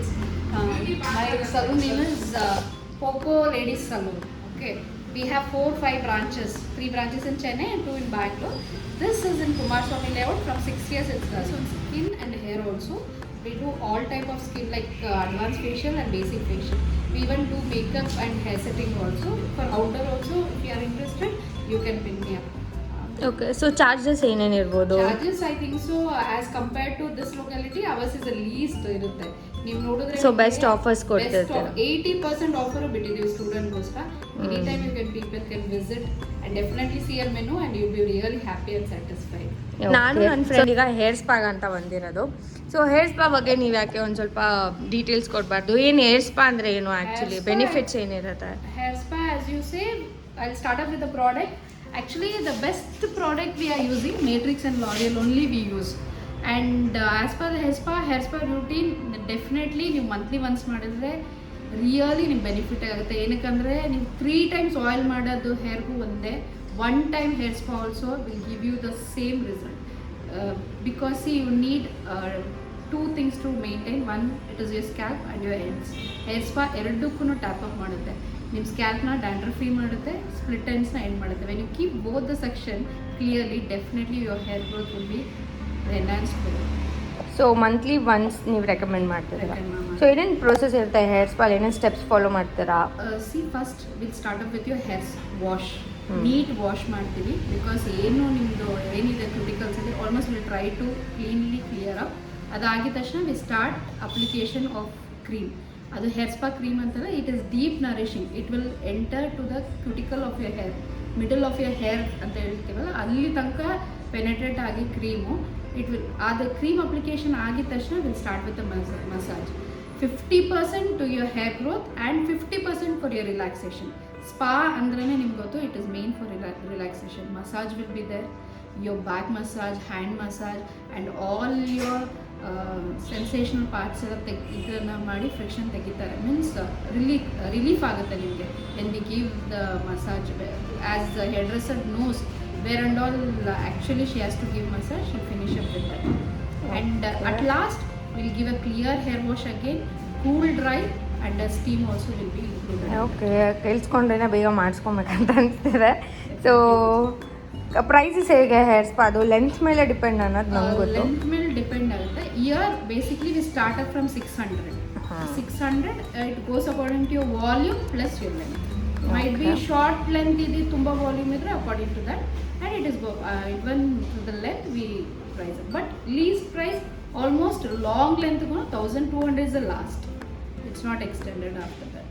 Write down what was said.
details. My salon name is Poco Ladies Salon. Okay, we have 4-5 branches, 3 branches in Chennai and 2 in Bangalore. This is in Kumaraswamy layout. From 6 years it's so skin and hair also. We do all type of skin like advanced facial and basic facial. We even do makeup and hair setting also. For outdoor also, if you are interested, you can pin me up. Okay, so charges ಏನೇನಿರ್ಬೋದು? Charges I think so as compared to this locality, ours is the least ಇರುತ್ತೆ. ನೀವು ನೋಡಿದ್ರೆ so best offers ಕೊಡ್ತಿರ್ತೀರ? 80% offer ಬಿಟ್ಟಿದ್ದೀವಿ ಸ್ಟೂಡೆಂಟ್ಗೋಸ್ಕರ. Any time you can people can visit and definitely see your menu and you be really happy and satisfied. ನಾನು ನನ್ನ friend ಈಗ hair ಸ್ಪಾಗ್ ಅಂತ ಬಂದಿರೋದು. ಸೊ ಹೇರ್ ಸ್ಪಾ ಬಗ್ಗೆ ನೀವು ಯಾಕೆ ಒಂದು ಸ್ವಲ್ಪ ಡೀಟೇಲ್ಸ್ ಕೊಡಬಾರ್ದು? ಏನು ಹೇರ್ ಸ್ಪಾ ಅಂದರೆ ಏನು ಆ್ಯಕ್ಚುಲಿ ಬೆನಿಫಿಟ್ಸ್ ಏನಿರುತ್ತೆ? Hair spa as you say, I'll start up with the product. Actually the best product we are using, Matrix and L'Oreal only we use. And as per the hair spa routine, definitely ನೀವು monthly once ಮಾಡಿದ್ರೆ really ನಿಮ್ಗೆ benefit ಆಗುತ್ತೆ. ಏನಕ್ಕಂದರೆ ನೀವು 3 times oil ಮಾಡೋದು ಹೇರ್ಗೂ ಒಂದೇ, 1 time hair spa also will give you the same result. Because you need 2 things to maintain. One, it is your scalp and your ends. Hair spa ಎರಡಕ್ಕೂ tap up ಮಾಡುತ್ತೆ. ನಿಮ್ಮ ಸ್ಕ್ಯಾಲ್ಪ್ನ dandruff free ಮಾಡುತ್ತೆ, split ಎಂಡ್ಸ್ನ end ಮಾಡುತ್ತೆ. When you keep both the section clearly, definitely your hair growth will be enhanced. So monthly once ನೀವು recommend ಮಾಡ್ತೀರಾ? So ಏನೇನು ಪ್ರೋಸೆಸ್ ಇರುತ್ತೆ ಹೇರ್ ಸ್ಪಾ? ಏನೇನು ಸ್ಟೆಪ್ಸ್ ಫಾಲೋ ಮಾಡ್ತೀರಾ? See first will start up with your hairs wash. Neat wash ಮಾಡ್ತೀವಿ because ಏನು ನಿಮ್ಮದು ಏನಿದೆ ಕ್ರಿಟಿಕಲ್ಸ್ ಇದೆ almost will try to cleanly clear up. ಅದಾಗಿದ ತಕ್ಷಣ we start application of cream. ಅದು ಹೇರ್ ಸ್ಪಾ ಕ್ರೀಮ್ ಅಂತಲ್ಲ, it is deep nourishing. It will enter to the cuticle of your hair, middle of your hair ಅಂತ ಹೇಳ್ತೀವಲ್ಲ, ಅಲ್ಲಿ ತನಕ penetrate ಆಗಿ cream it will. ಅದು ಕ್ರೀಮ್ ಅಪ್ಲಿಕೇಶನ್ ಆಗಿದ ತಕ್ಷಣ will start with the massage. 50% to your hair growth and 50% for your relaxation. Spa ಅಂದ್ರೇ ನಿಮ್ಗೆ ಗೊತ್ತು, it is main for relaxation. Massage will be there, your back massage, hand massage and all your sensational parts ಎಲ್ಲ ಇದನ್ನು ಮಾಡಿ friction ತೆಗಿತಾರೆ. Means relief ಆಗುತ್ತೆ ನಿಮಗೆ when we give the massage. As the hair dresser knows where and all actually she has to give massage, she finish up with that. And at last will give a clear hair wash again, cool dry and steam also will be included. Okay, ಕೇಳಿಸ್ಕೊಂಡ್ರೆ ಬೇಗ ಮಾಡಿಸ್ಕೊಬೇಕಂತ ಅನಿಸ್ತಿದೆ. So prices ಹೇಗೆ hair spa? ಅದು length ಮೇಲೆ depend ಅನ್ನೋದು ನಮ್ಗೆ ಗೊತ್ತು. Length ಮೇಲೆ ಡಿಪೆಂಡ್ ಆಗುತ್ತೆ. Here basically we start up from 600. 600 it goes according to your volume plus your length. Might be short length ಇದೆ, ತುಂಬ ವಾಲ್ಯೂಮ್ ಇದ್ರೆ according to that and it is even to the length we price. But least price almost long ಲೆಂತ್ಗೂ 1200 is the last. It's not extended after that.